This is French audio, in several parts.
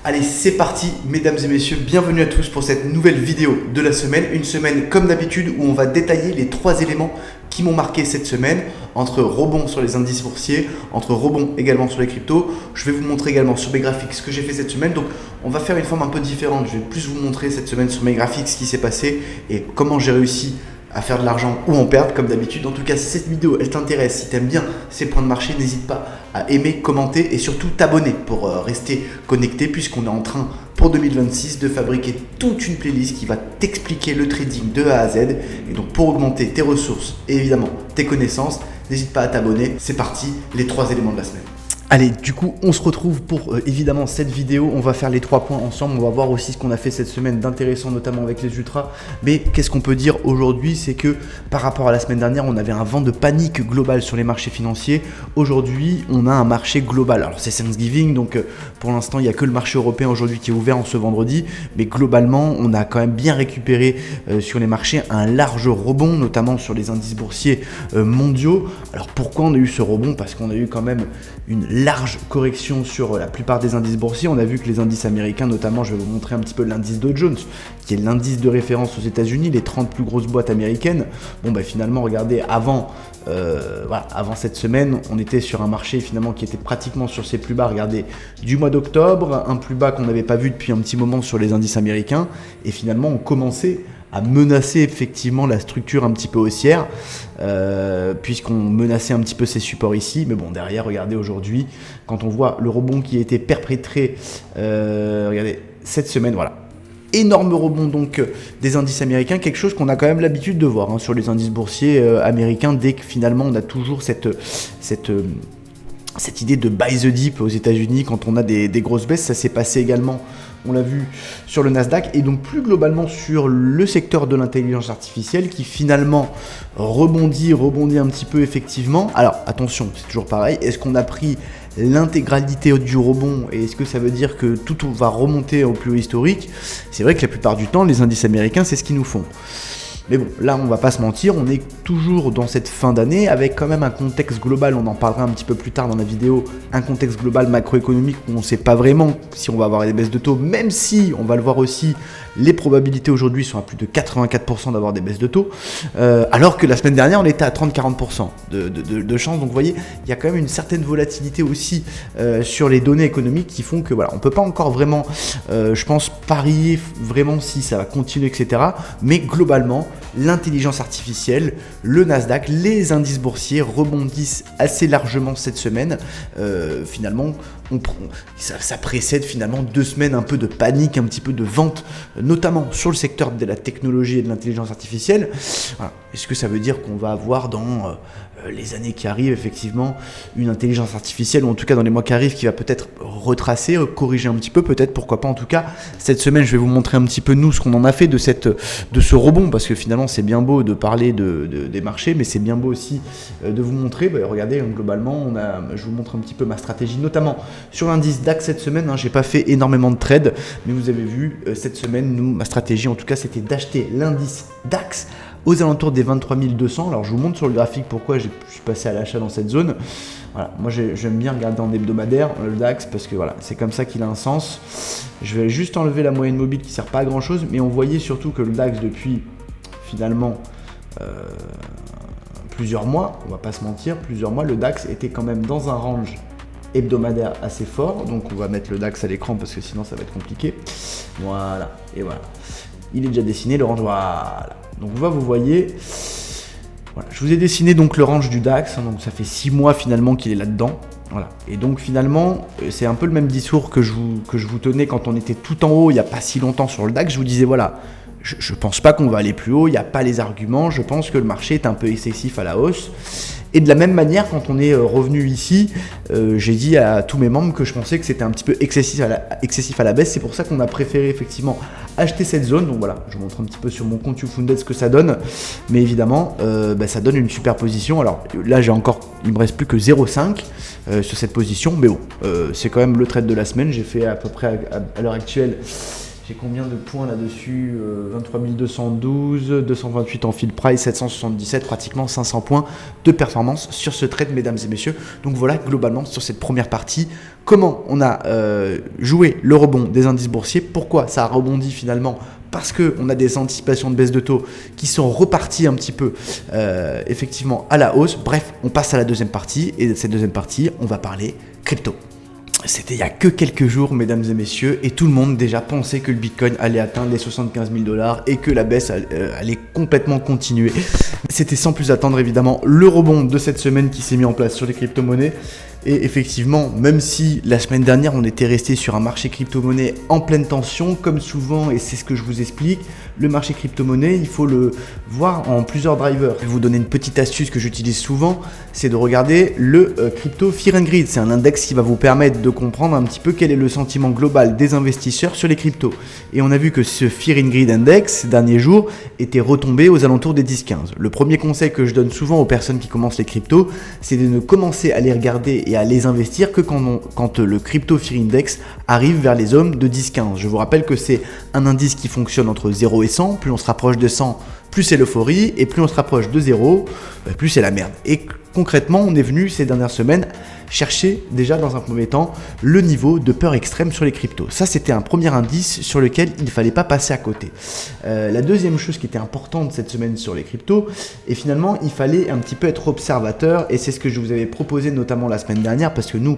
Allez, c'est parti, mesdames et messieurs, bienvenue à tous pour cette nouvelle vidéo de la semaine. Une semaine comme d'habitude où on va détailler les 3 éléments qui m'ont marqué cette semaine, entre rebond sur les indices boursiers, entre rebond également sur les cryptos. Je vais vous montrer également sur mes graphiques ce que j'ai fait cette semaine. Donc on va faire une forme un peu différente. Je vais plus vous montrer cette semaine sur mes graphiques ce qui s'est passé et comment j'ai réussi à faire de l'argent ou en perdre comme d'habitude. En tout cas, si cette vidéo elle t'intéresse, si tu aimes bien ces points de marché, n'hésite pas à aimer, commenter et surtout t'abonner pour rester connecté, puisqu'on est en train pour 2026 de fabriquer toute une playlist qui va t'expliquer le trading de A à Z. Et donc pour augmenter tes ressources et évidemment tes connaissances, n'hésite pas à t'abonner. C'est parti, les 3 éléments de la semaine. Allez, du coup, on se retrouve pour évidemment cette vidéo. On va faire les 3 points ensemble. On va voir aussi ce qu'on a fait cette semaine d'intéressant, notamment avec les ultras. Mais qu'est-ce qu'on peut dire aujourd'hui? C'est que par rapport à la semaine dernière, on avait un vent de panique global sur les marchés financiers. Aujourd'hui, on a un marché global. Alors, c'est Thanksgiving, donc pour l'instant, il n'y a que le marché européen aujourd'hui qui est ouvert en ce vendredi. Mais globalement, on a quand même bien récupéré sur les marchés un large rebond, notamment sur les indices boursiers mondiaux. Alors, pourquoi on a eu ce rebond? Parce qu'on a eu quand même une large correction sur la plupart des indices boursiers. On a vu que les indices américains, notamment, je vais vous montrer un petit peu l'indice Dow Jones, qui est l'indice de référence aux États-Unis, les 30 plus grosses boîtes américaines. Bon, finalement, regardez, avant cette semaine, on était sur un marché finalement qui était pratiquement sur ses plus bas. Regardez, du mois d'octobre, un plus bas qu'on n'avait pas vu depuis un petit moment sur les indices américains. Et finalement, on commençait à menacer effectivement la structure un petit peu haussière, puisqu'on menaçait un petit peu ces supports ici. Mais bon, derrière, regardez aujourd'hui, quand on voit le rebond qui a été perpétré, regardez, cette semaine, voilà. Énorme rebond donc des indices américains, quelque chose qu'on a quand même l'habitude de voir sur les indices boursiers américains, dès que finalement on a toujours cette idée de buy the dip aux États-Unis quand on a des grosses baisses. Ça s'est passé également, on l'a vu sur le Nasdaq, et donc plus globalement sur le secteur de l'intelligence artificielle qui finalement rebondit un petit peu effectivement. Alors attention, c'est toujours pareil, est-ce qu'on a pris l'intégralité du rebond et est-ce que ça veut dire que tout va remonter au plus haut historique? C'est vrai que la plupart du temps, les indices américains, c'est ce qu'ils nous font. Mais bon, là, on va pas se mentir, on est toujours dans cette fin d'année avec quand même un contexte global, on en parlera un petit peu plus tard dans la vidéo, un contexte global macroéconomique où on ne sait pas vraiment si on va avoir des baisses de taux, même si, on va le voir aussi, les probabilités aujourd'hui sont à plus de 84% d'avoir des baisses de taux, alors que la semaine dernière, on était à 30-40% de chance. Donc vous voyez, il y a quand même une certaine volatilité aussi sur les données économiques qui font que voilà, on peut pas encore vraiment, je pense, parier vraiment si ça va continuer, etc. Mais globalement, l'intelligence artificielle, le Nasdaq, les indices boursiers rebondissent assez largement cette semaine. Finalement, ça précède finalement 2 semaines un peu de panique, un petit peu de vente, notamment sur le secteur de la technologie et de l'intelligence artificielle. Voilà. Est-ce que ça veut dire qu'on va avoir dans les années qui arrivent effectivement une intelligence artificielle, ou en tout cas dans les mois qui arrivent, qui va peut-être retracer, corriger un petit peu, peut-être, pourquoi pas. En tout cas, cette semaine, je vais vous montrer un petit peu nous ce qu'on en a fait de ce rebond, parce que finalement c'est bien beau de parler des marchés, mais c'est bien beau aussi de vous montrer. Regardez, globalement, je vous montre un petit peu ma stratégie, notamment sur l'indice DAX cette semaine. J'ai pas fait énormément de trades, mais vous avez vu cette semaine, ma stratégie en tout cas, c'était d'acheter l'indice DAX aux alentours des 23 200. Alors je vous montre sur le graphique pourquoi je suis passé à l'achat dans cette zone. Voilà, moi j'aime bien regarder en hebdomadaire le DAX parce que voilà, c'est comme ça qu'il a un sens. Je vais juste enlever la moyenne mobile qui sert pas à grand chose, mais on voyait surtout que le DAX depuis finalement plusieurs mois, on va pas se mentir, plusieurs mois, le DAX était quand même dans un range hebdomadaire assez fort. Donc on va mettre le DAX à l'écran parce que sinon ça va être compliqué. Voilà, et voilà. Il est déjà dessiné le range, voilà. Donc vous voyez, voilà, je vous ai dessiné donc le range du DAX, donc ça fait 6 mois finalement qu'il est là-dedans. Voilà. Et donc finalement, c'est un peu le même discours que je vous tenais quand on était tout en haut il n'y a pas si longtemps sur le DAX. Je vous disais voilà, je pense pas qu'on va aller plus haut, il n'y a pas les arguments, je pense que le marché est un peu excessif à la hausse. Et de la même manière, quand on est revenu ici, j'ai dit à tous mes membres que je pensais que c'était un petit peu excessif à la baisse. C'est pour ça qu'on a préféré effectivement acheter cette zone. Donc voilà, je vous montre un petit peu sur mon compte YouFunded ce que ça donne. Mais évidemment, ça donne une super position. Alors là, il me reste plus que 0,5 sur cette position. Mais bon, c'est quand même le trade de la semaine. J'ai fait à peu près à l'heure actuelle, J'ai combien de points là-dessus 23 212, 228 en field price, 777, pratiquement 500 points de performance sur ce trade, mesdames et messieurs. Donc voilà, globalement, sur cette première partie, comment on a joué le rebond des indices boursiers, pourquoi ça a rebondi finalement, parce qu'on a des anticipations de baisse de taux qui sont reparties un petit peu effectivement à la hausse. Bref, on passe à la deuxième partie, et cette deuxième partie, on va parler crypto. C'était il y a que quelques jours, mesdames et messieurs, et tout le monde déjà pensait que le Bitcoin allait atteindre les 75 000 $ et que la baisse allait complètement continuer. C'était sans plus attendre évidemment le rebond de cette semaine qui s'est mis en place sur les crypto-monnaies. Et effectivement, même si la semaine dernière on était resté sur un marché crypto-monnaie en pleine tension, comme souvent, et c'est ce que je vous explique, le marché crypto-monnaie, il faut le voir en plusieurs drivers. Je vais vous donner une petite astuce que j'utilise souvent, c'est de regarder le Crypto Fear and Greed. C'est un index qui va vous permettre de comprendre un petit peu quel est le sentiment global des investisseurs sur les cryptos. Et on a vu que ce Fear and Greed Index, ces derniers jours, était retombé aux alentours des 10-15. Le premier conseil que je donne souvent aux personnes qui commencent les cryptos, c'est de ne commencer à les regarder et à les investir que quand le Crypto Fear Index arrive vers les zones de 10-15. Je vous rappelle que c'est un indice qui fonctionne entre 0 et 100. Plus on se rapproche de 100, plus c'est l'euphorie, et plus on se rapproche de 0, plus c'est la merde. Et concrètement, on est venu ces dernières semaines chercher déjà dans un premier temps le niveau de peur extrême sur les cryptos. Ça, c'était un premier indice sur lequel il ne fallait pas passer à côté. La deuxième chose qui était importante cette semaine sur les cryptos, et finalement, il fallait un petit peu être observateur, et c'est ce que je vous avais proposé notamment la semaine dernière, parce que nous,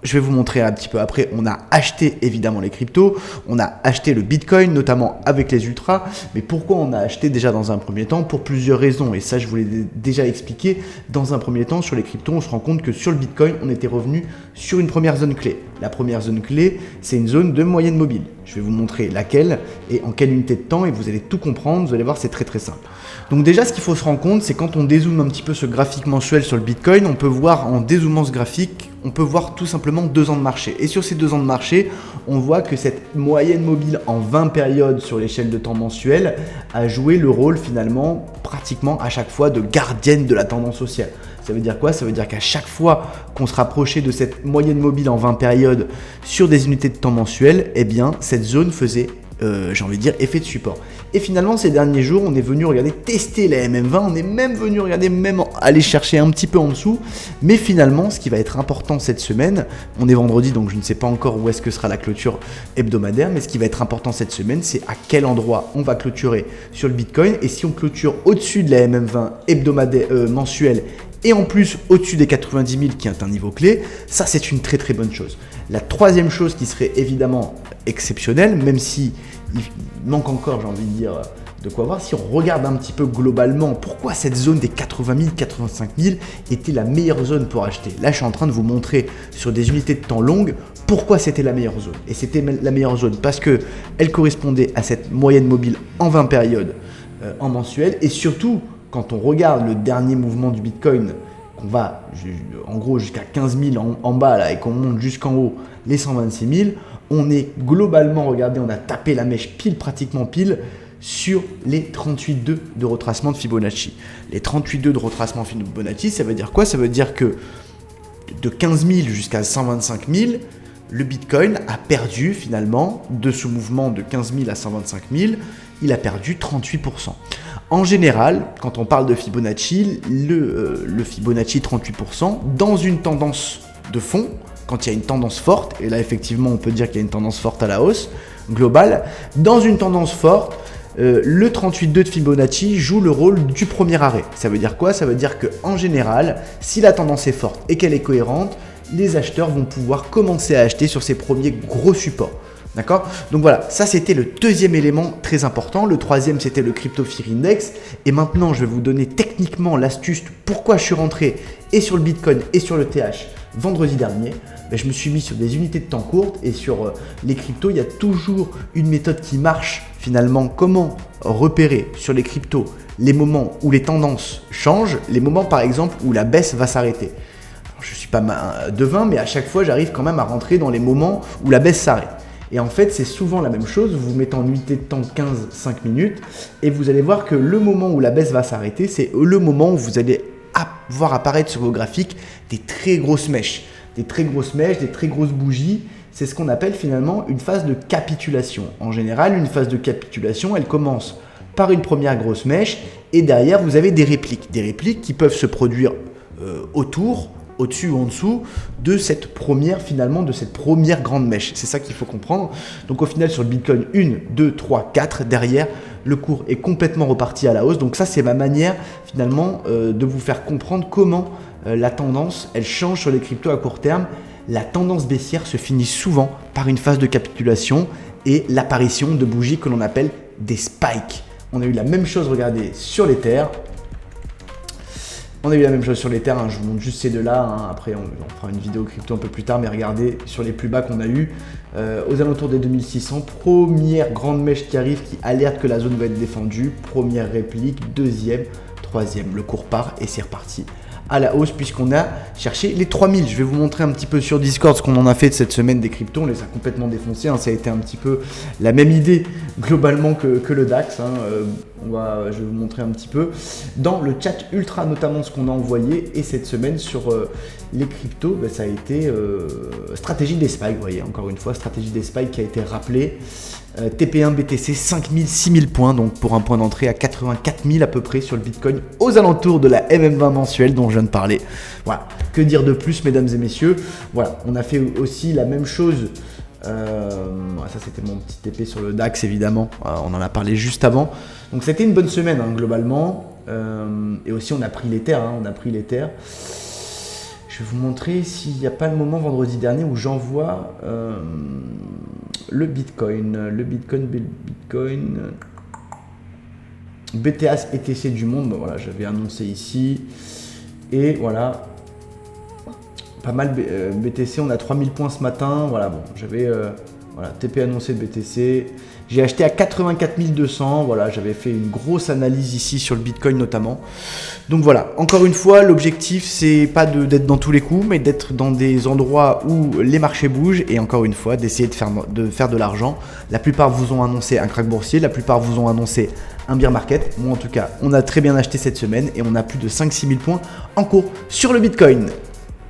je vais vous montrer un petit peu après, on a acheté évidemment les cryptos, on a acheté le Bitcoin, notamment avec les ultras. Mais pourquoi on a acheté déjà dans un premier temps? Pour plusieurs raisons, et ça je vous l'ai déjà expliqué. Dans un premier temps, sur les cryptos, on se rend compte que sur le Bitcoin, on était revenu sur une première zone clé. La première zone clé, c'est une zone de moyenne mobile. Je vais vous montrer laquelle et en quelle unité de temps, et vous allez tout comprendre, vous allez voir, c'est très très simple. Donc déjà, ce qu'il faut se rendre compte, c'est quand on dézoome un petit peu ce graphique mensuel sur le Bitcoin, on peut voir en dézoomant ce graphique, on peut voir tout simplement 2 ans de marché. Et sur ces 2 ans de marché, on voit que cette moyenne mobile en 20 périodes sur l'échelle de temps mensuelle a joué le rôle finalement pratiquement à chaque fois de gardienne de la tendance haussière. Ça veut dire quoi? Ça veut dire qu'à chaque fois qu'on se rapprochait de cette moyenne mobile en 20 périodes sur des unités de temps mensuelles, eh bien cette zone faisait j'ai envie de dire effet de support. Et finalement ces derniers jours, on est venu regarder tester la MM20, on est même venu regarder, même aller chercher un petit peu en dessous. Mais finalement, ce qui va être important cette semaine, on est vendredi, donc je ne sais pas encore où est-ce que sera la clôture hebdomadaire, mais ce qui va être important cette semaine, c'est à quel endroit on va clôturer sur le Bitcoin. Et si on clôture au-dessus de la MM20 hebdomadaire mensuelle, et en plus au-dessus des 90 000 qui est un niveau clé, ça c'est une très très bonne chose. La troisième chose qui serait évidemment exceptionnelle, même si il manque encore, j'ai envie de dire, de quoi voir, si on regarde un petit peu globalement pourquoi cette zone des 80 000, 85 000 était la meilleure zone pour acheter. Là je suis en train de vous montrer sur des unités de temps longues pourquoi c'était la meilleure zone. Et c'était la meilleure zone parce qu'elle correspondait à cette moyenne mobile en 20 périodes en mensuel, et surtout quand on regarde le dernier mouvement du Bitcoin, qu'on va en gros jusqu'à 15 000 en bas là, et qu'on monte jusqu'en haut les 126 000, on est globalement, regardez, on a tapé la mèche pratiquement pile sur les 38,2 de retracement de Fibonacci. Les 38,2 de retracement de Fibonacci, ça veut dire quoi? Ça veut dire que de 15 000 jusqu'à 125 000, le Bitcoin a perdu finalement, de ce mouvement de 15 000 à 125 000, il a perdu 38%. En général, quand on parle de Fibonacci, le Fibonacci 38%, dans une tendance de fond, quand il y a une tendance forte, et là effectivement on peut dire qu'il y a une tendance forte à la hausse globale, dans une tendance forte, le 38,2 de Fibonacci joue le rôle du premier arrêt. Ça veut dire quoi? Ça veut dire qu'en général, si la tendance est forte et qu'elle est cohérente, les acheteurs vont pouvoir commencer à acheter sur ces premiers gros supports. D'accord? Donc voilà, ça c'était le deuxième élément très important. Le troisième, c'était le Crypto Fear Index. Et maintenant, je vais vous donner techniquement l'astuce pourquoi je suis rentré et sur le Bitcoin et sur le TH vendredi dernier. Je me suis mis sur des unités de temps courtes, et sur les cryptos, il y a toujours une méthode qui marche finalement. Comment repérer sur les cryptos les moments où les tendances changent, les moments par exemple où la baisse va s'arrêter. Je ne suis pas devin, mais à chaque fois, j'arrive quand même à rentrer dans les moments où la baisse s'arrête. Et en fait, c'est souvent la même chose. Vous vous mettez en unité de temps 15-5 minutes et vous allez voir que le moment où la baisse va s'arrêter, c'est le moment où vous allez voir apparaître sur vos graphiques des très grosses mèches, des très grosses bougies. c'est ce qu'on appelle finalement une phase de capitulation. En général, une phase de capitulation, elle commence par une première grosse mèche et derrière, vous avez des répliques. Des répliques qui peuvent se produire autour, au-dessus ou en dessous de cette première grande mèche. C'est ça qu'il faut comprendre. Donc au final sur le Bitcoin, 1, 2, 3, 4, derrière, le cours est complètement reparti à la hausse. Donc ça, c'est ma manière finalement de vous faire comprendre comment la tendance, elle change sur les cryptos à court terme. La tendance baissière se finit souvent par une phase de capitulation et l'apparition de bougies que l'on appelle des spikes. On a eu la même chose, regardez, sur l'Ether. On a eu la même chose sur l'Ether, je vous montre juste ces deux-là, après on fera une vidéo crypto un peu plus tard, mais regardez sur les plus bas qu'on a eu, aux alentours des 2600, première grande mèche qui arrive, qui alerte que la zone va être défendue, première réplique, deuxième, troisième, le cours part et c'est reparti à la hausse puisqu'on a cherché les 3000. Je vais vous montrer un petit peu sur Discord ce qu'on en a fait de cette semaine des cryptos. On les a complètement défoncés. Ça a été un petit peu la même idée globalement que le DAX. Je vais vous montrer un petit peu dans le chat ultra notamment ce qu'on a envoyé. Et cette semaine sur les cryptos, ça a été stratégie des spikes. Vous voyez, encore une fois, stratégie des spikes qui a été rappelée. TP1 BTC 5000, 6000 points, donc pour un point d'entrée à 84 000 à peu près sur le Bitcoin, aux alentours de la MM20 mensuelle dont je viens de parler. Voilà, que dire de plus mesdames et messieurs. Voilà, on a fait aussi la même chose, ça c'était mon petit TP sur le DAX évidemment, on en a parlé juste avant. Donc c'était une bonne semaine globalement, et aussi on a pris l'Ether, Je vais vous montrer s'il n'y a pas le moment vendredi dernier où j'envoie le Bitcoin BTS ETC du monde. Voilà, j'avais annoncé ici et voilà, pas mal BTC. On a 3000 points ce matin. Voilà, bon, j'avais TP annoncé de BTC. J'ai acheté à 84 200, voilà, j'avais fait une grosse analyse ici sur le Bitcoin notamment. Donc voilà, encore une fois, l'objectif c'est pas d'être dans tous les coups, mais d'être dans des endroits où les marchés bougent et encore une fois d'essayer de faire de l'argent. La plupart vous ont annoncé un crack boursier, la plupart vous ont annoncé un bear market. Moi en tout cas, on a très bien acheté cette semaine et on a plus de 5-6 000 points en cours sur le Bitcoin.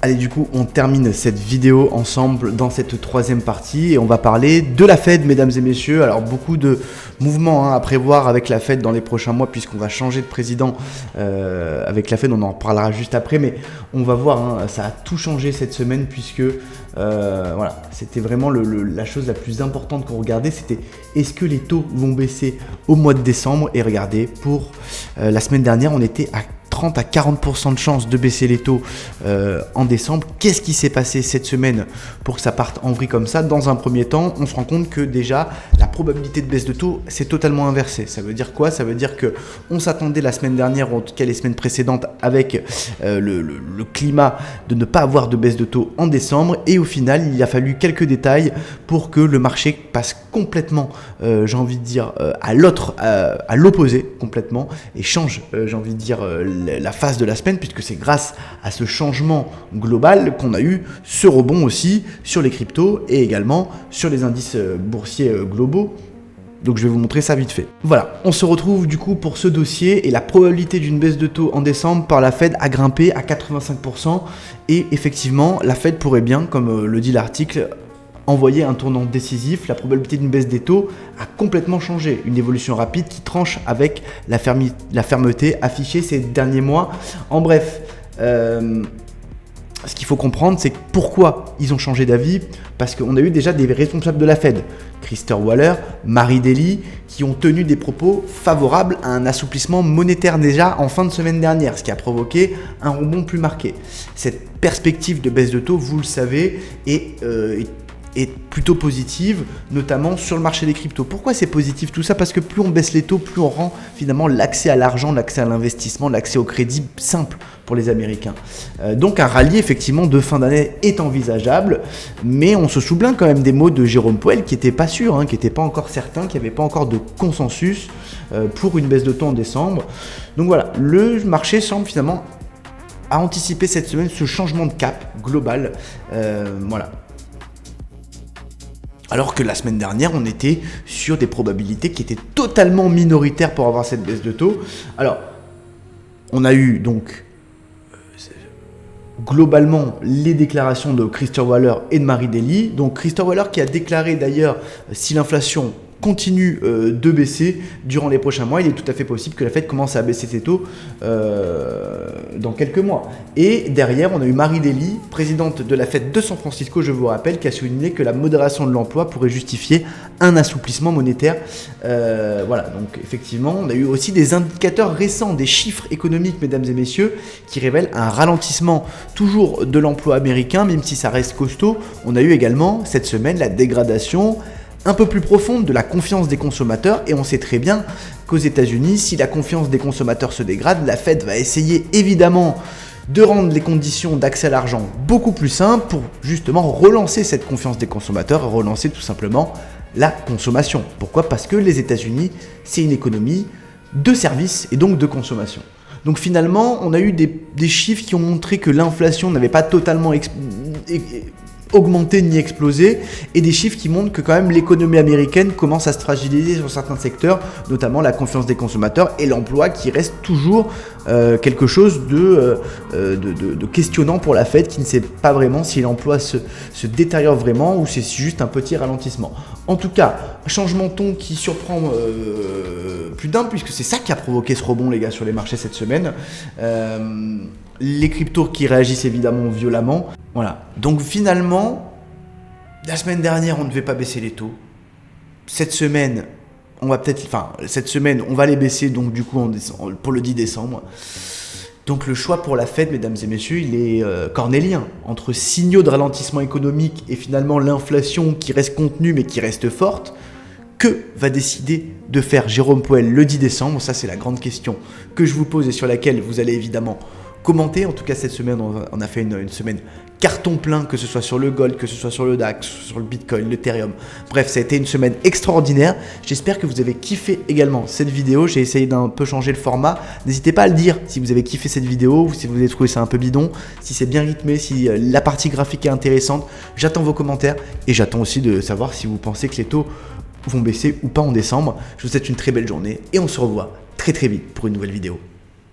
Allez, du coup, on termine cette vidéo ensemble dans cette troisième partie et on va parler de la Fed, mesdames et messieurs. Alors, beaucoup de mouvements à prévoir avec la Fed dans les prochains mois puisqu'on va changer de président avec la Fed. On en parlera juste après, mais on va voir, ça a tout changé cette semaine puisque voilà, c'était vraiment la chose la plus importante qu'on regardait. C'était est-ce que les taux vont baisser au mois de décembre? Et regardez, pour la semaine dernière, on était à 30 à 40% de chances de baisser les taux en décembre. Qu'est-ce qui s'est passé cette semaine pour que ça parte en vrille comme ça? Dans un premier temps, on se rend compte que déjà la probabilité de baisse de taux s'est totalement inversée. Ça veut dire quoi? Ça veut dire que on s'attendait la semaine dernière, ou en tout cas les semaines précédentes, avec le climat de ne pas avoir de baisse de taux en décembre, et au final il a fallu quelques détails pour que le marché passe complètement, j'ai envie de dire, à l'opposé complètement, et change, j'ai envie de dire, la phase de la semaine, puisque c'est grâce à ce changement global qu'on a eu ce rebond aussi sur les cryptos et également sur les indices boursiers globaux. Donc je vais vous montrer ça vite fait. Voilà, on se retrouve du coup pour ce dossier et la probabilité d'une baisse de taux en décembre par la Fed a grimpé à 85%, et effectivement la Fed pourrait bien, comme le dit l'article, envoyer un tournant décisif. La probabilité d'une baisse des taux a complètement changé, une évolution rapide qui tranche avec la fermeté affichée ces derniers mois. En bref, ce qu'il faut comprendre, c'est pourquoi ils ont changé d'avis, parce qu'on a eu déjà des responsables de la Fed, Christopher Waller, Mary Daly, qui ont tenu des propos favorables à un assouplissement monétaire déjà en fin de semaine dernière, ce qui a provoqué un rebond plus marqué. Cette perspective de baisse de taux, vous le savez, est plutôt positive, notamment sur le marché des cryptos. Pourquoi c'est positif tout ça? Parce que plus on baisse les taux, plus on rend finalement l'accès à l'argent, l'accès à l'investissement, l'accès au crédit simple pour les Américains. Donc un rallye effectivement de fin d'année est envisageable, mais on se souvient quand même des mots de Jérôme Powell qui n'était pas sûr, qui n'était pas encore certain, qui n'avait pas encore de consensus pour une baisse de taux en décembre. Donc voilà, le marché semble finalement à anticiper cette semaine ce changement de cap global. Voilà. Alors que la semaine dernière, on était sur des probabilités qui étaient totalement minoritaires pour avoir cette baisse de taux. Alors, on a eu donc globalement les déclarations de Christopher Waller et de Mary Daly. Donc Christopher Waller qui a déclaré d'ailleurs si l'inflation continue de baisser durant les prochains mois, il est tout à fait possible que la Fed commence à baisser ses taux dans quelques mois. Et derrière, on a eu Mary Daly, présidente de la Fed de San Francisco, je vous rappelle, qui a souligné que la modération de l'emploi pourrait justifier un assouplissement monétaire. Voilà, donc effectivement, on a eu aussi des indicateurs récents, des chiffres économiques, mesdames et messieurs, qui révèlent un ralentissement toujours de l'emploi américain, même si ça reste costaud. On a eu également cette semaine la dégradation un peu plus profonde de la confiance des consommateurs, et on sait très bien qu'aux États-Unis, si la confiance des consommateurs se dégrade, la Fed va essayer évidemment de rendre les conditions d'accès à l'argent beaucoup plus simples pour justement relancer cette confiance des consommateurs et relancer tout simplement la consommation. Pourquoi ? Parce que les États-Unis, c'est une économie de services et donc de consommation. Donc finalement, on a eu des chiffres qui ont montré que l'inflation n'avait pas totalement augmenter ni exploser, et des chiffres qui montrent que quand même l'économie américaine commence à se fragiliser sur certains secteurs, notamment la confiance des consommateurs et l'emploi qui reste toujours quelque chose de questionnant pour la Fed, qui ne sait pas vraiment si l'emploi se détériore vraiment ou c'est juste un petit ralentissement. En tout cas, changement de ton qui surprend plus d'un, puisque c'est ça qui a provoqué ce rebond les gars sur les marchés cette semaine. Les cryptos qui réagissent évidemment violemment. Voilà. Donc finalement, la semaine dernière, on ne devait pas baisser les taux. Cette semaine, on va les baisser donc du coup pour le 10 décembre. Donc le choix pour la Fed, mesdames et messieurs, il est cornélien. Entre signaux de ralentissement économique et finalement l'inflation qui reste contenue mais qui reste forte, que va décider de faire Jérôme Powell le 10 décembre ? Ça, c'est la grande question que je vous pose et sur laquelle vous allez évidemment commenter. En tout cas, cette semaine, on a fait une semaine carton plein, que ce soit sur le Gold, que ce soit sur le DAX, sur le Bitcoin, l'Ethereum. Bref, ça a été une semaine extraordinaire. J'espère que vous avez kiffé également cette vidéo. J'ai essayé d'un peu changer le format. N'hésitez pas à le dire si vous avez kiffé cette vidéo ou si vous avez trouvé ça un peu bidon, si c'est bien rythmé, si la partie graphique est intéressante. J'attends vos commentaires et j'attends aussi de savoir si vous pensez que les taux vont baisser ou pas en décembre. Je vous souhaite une très belle journée et on se revoit très vite pour une nouvelle vidéo.